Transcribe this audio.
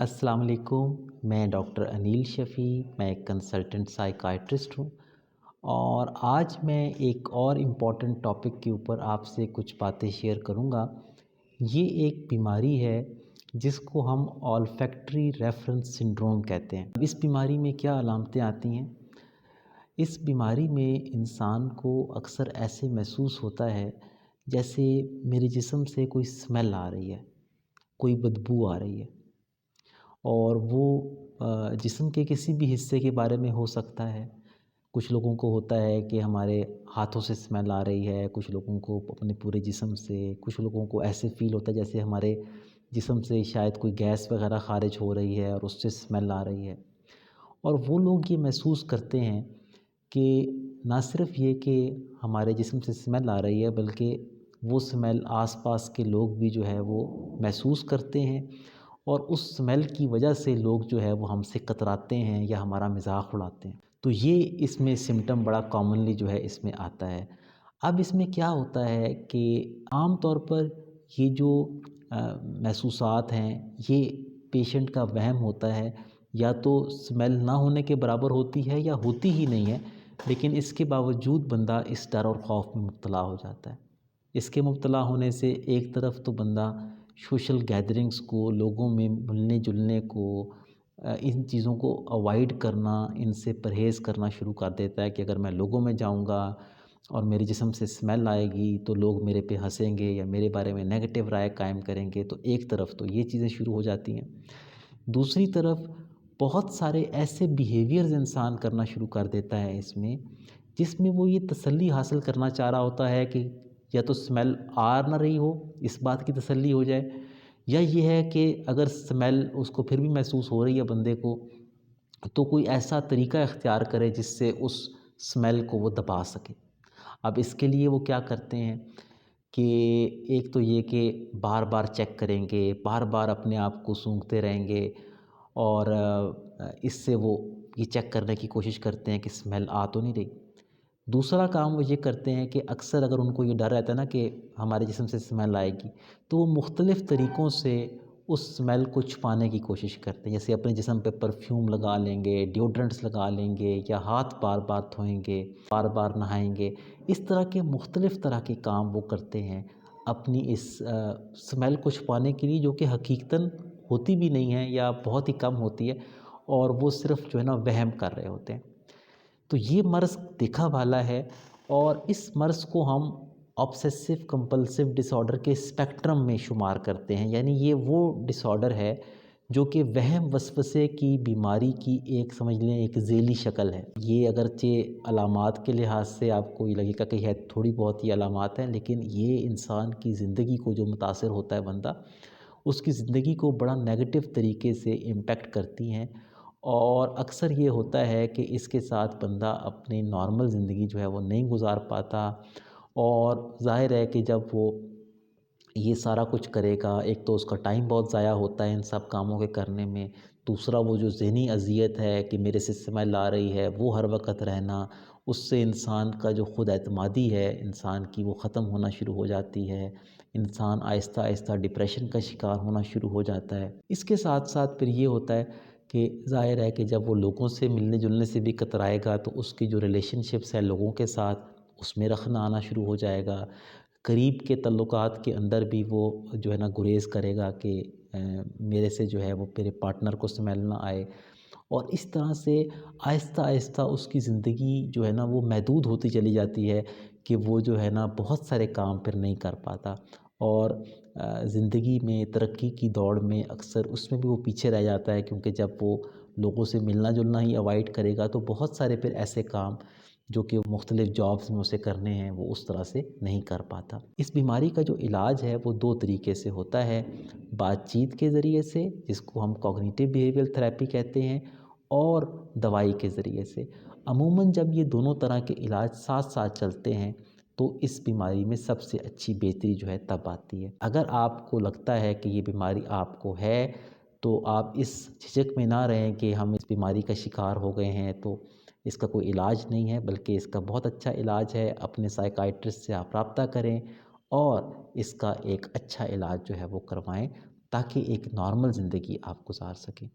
अस्सलाम वालेकुम। मैं डॉक्टर अनील शफ़ी, मैं एक कंसल्टेंट साइकाइट्रिस्ट हूँ और आज मैं एक और इम्पॉर्टेंट टॉपिक के ऊपर आपसे कुछ बातें शेयर करूँगा। ये एक बीमारी है जिसको हम ऑल्फैक्टरी रेफरेंस सिंड्रोम कहते हैं। इस बीमारी में क्या अलामतें आती हैं? इस बीमारी में इंसान को अक्सर ऐसे महसूस होता है जैसे मेरे जिस्म से कोई स्मेल आ रही है, कोई बदबू आ रही है। और वो जिस्म के किसी भी हिस्से के बारे में हो सकता है। कुछ लोगों को होता है कि हमारे हाथों से स्मेल आ रही है, कुछ लोगों को अपने पूरे जिस्म से, कुछ लोगों को ऐसे फ़ील होता है जैसे हमारे जिस्म से शायद कोई गैस वगैरह ख़ारिज हो रही है और उससे स्मेल आ रही है। और वो लोग ये महसूस करते हैं कि ना सिर्फ़ ये कि हमारे जिस्म से स्मेल आ रही है, बल्कि वो स्मेल आस-पास के लोग भी जो है वो महसूस करते हैं और उस स्मेल की वजह से लोग जो है वो हमसे कतराते हैं या हमारा मज़ाक उड़ाते हैं। तो ये इसमें सिम्पटम बड़ा कॉमनली जो है इसमें आता है। अब इसमें क्या होता है कि आम तौर पर ये जो महसूसात हैं, ये पेशेंट का वहम होता है। या तो स्मेल ना होने के बराबर होती है या होती ही नहीं है, लेकिन इसके बावजूद बंदा इस डर और ख़ौफ में मुब्तला हो जाता है। इसके मुब्तला होने से एक तरफ तो बंदा सोशल गैदरिंग्स को, लोगों में मिलने-जुलने को, इन चीज़ों को अवॉइड करना, इनसे परहेज़ करना शुरू कर देता है कि अगर मैं लोगों में जाऊँगा और मेरे जिस्म से स्मेल आएगी तो लोग मेरे पे हँसेंगे या मेरे बारे में नेगेटिव राय कायम करेंगे। तो एक तरफ तो ये चीज़ें शुरू हो जाती हैं। दूसरी तरफ बहुत सारे ऐसे बिहेवियर्स इंसान करना शुरू कर देता है इसमें, जिसमें वो ये तसल्ली हासिल करना चाह रहा होता है कि या तो स्मेल आ ना रही हो, इस बात की तसल्ली हो जाए, या ये है कि अगर स्मेल उसको फिर भी महसूस हो रही है बंदे को, तो कोई ऐसा तरीका इख्तियार करे जिससे उस स्मेल को वो दबा सके। अब इसके लिए वो क्या करते हैं कि एक तो ये कि बार-बार चेक करेंगे, बार-बार अपने आप को सूंघते रहेंगे और इससे वो ये चेक करने की कोशिश करते हैं कि स्मेल आ तो नहीं रही। दूसरा काम वो ये करते हैं कि अक्सर अगर उनको ये डर रहता है ना कि हमारे जिस्म से स्मेल आएगी, तो वो मुख्तलिफ़ तरीक़ों से उस स्मेल को छुपाने की कोशिश करते हैं। जैसे अपने जिस्म पे परफ्यूम लगा लेंगे, डिओड्रेंट्स लगा लेंगे या हाथ बार-बार धोएँगे, बार-बार नहाएँगे। इस तरह के मुख्तलिफ़ तरह के काम वो करते हैं अपनी इस स्मेल को छुपाने के लिए, जो कि हकीकतन होती भी नहीं है या बहुत ही कम होती है, और वो सिर्फ़ जो है ना वहम कर रहे होते हैं। तो ये मर्ज़ देखा भाला है और इस मर्ज़ को हम ऑब्सेसिव कंपल्सिव डिसऑर्डर के स्पेक्ट्रम में शुमार करते हैं। यानी ये वो डिसऑर्डर है जो कि वहम वसवसे की बीमारी की एक, समझ लें, एक ज़ेली शक्ल है। ये अगरचे अलामात के लिहाज से आपको ये लगेगा कि है थोड़ी बहुत ही अलामात हैं, लेकिन ये इंसान की ज़िंदगी को जो मुतासिर होता है बंदा, उसकी ज़िंदगी को बड़ा नेगेटिव तरीके से इम्पेक्ट करती हैं। और अक्सर ये होता है कि इसके साथ बंदा अपनी नॉर्मल ज़िंदगी जो है वो नहीं गुज़ार पाता, और ज़ाहिर है कि जब वो ये सारा कुछ करेगा, एक तो उसका टाइम बहुत ज़ाया होता है इन सब कामों के करने में। दूसरा वो जो ज़हनी अज़ियत है कि मेरे से स्मेल आ रही है, वो हर वक़्त रहना, उससे इंसान का जो खुद एतमादी है इंसान की, वो ख़त्म होना शुरू हो जाती है। इंसान आहिस्ता-आहिस्ता डिप्रेशन का शिकार होना शुरू हो जाता है। इसके साथ-साथ फिर ये होता है कि ज़ाहिर है कि जब वो लोगों से मिलने-जुलने से भी कतराएगा, तो उसकी जो रिलेशनशिप्स हैं लोगों के साथ, उसमें रखना आना शुरू हो जाएगा। करीब के तल्लुकात के अंदर भी वो जो है ना गुरेज़ करेगा कि मेरे से जो है वो मेरे पार्टनर को स्मेल ना आए। और इस तरह से आहिस्ता-आहिस्ता उसकी ज़िंदगी जो है ना वो महदूद होती चली जाती है कि वो जो है ना बहुत सारे काम फिर नहीं कर पाता, और ज़िंदगी में तरक्की की दौड़ में अक्सर उसमें भी वो पीछे रह जाता है, क्योंकि जब वो लोगों से मिलना-जुलना ही अवॉइड करेगा तो बहुत सारे फिर ऐसे काम जो कि मुख्तलिफ़ जॉब्स में उसे करने हैं वो उस तरह से नहीं कर पाता। इस बीमारी का जो इलाज है वो 2 तरीके से होता है, बातचीत के ज़रिए से, जिसको हम कॉग्निटिव बिहेवियरल थेरेपी कहते हैं, और दवाई के ज़रिए से। अमूमन जब ये दोनों तरह के इलाज साथ-साथ चलते हैं तो इस बीमारी में सबसे अच्छी बेहतरी जो है तब आती है। अगर आपको लगता है कि ये बीमारी आपको है, तो आप इस झिझक में ना रहें कि हम इस बीमारी का शिकार हो गए हैं तो इसका कोई इलाज नहीं है, बल्कि इसका बहुत अच्छा इलाज है। अपने साइकाइट्रिस्ट से आप राब्ता करें और इसका एक अच्छा इलाज जो है वो करवाएँ, تاکہ ایک نارمل زندگی آپ گزار سکیں۔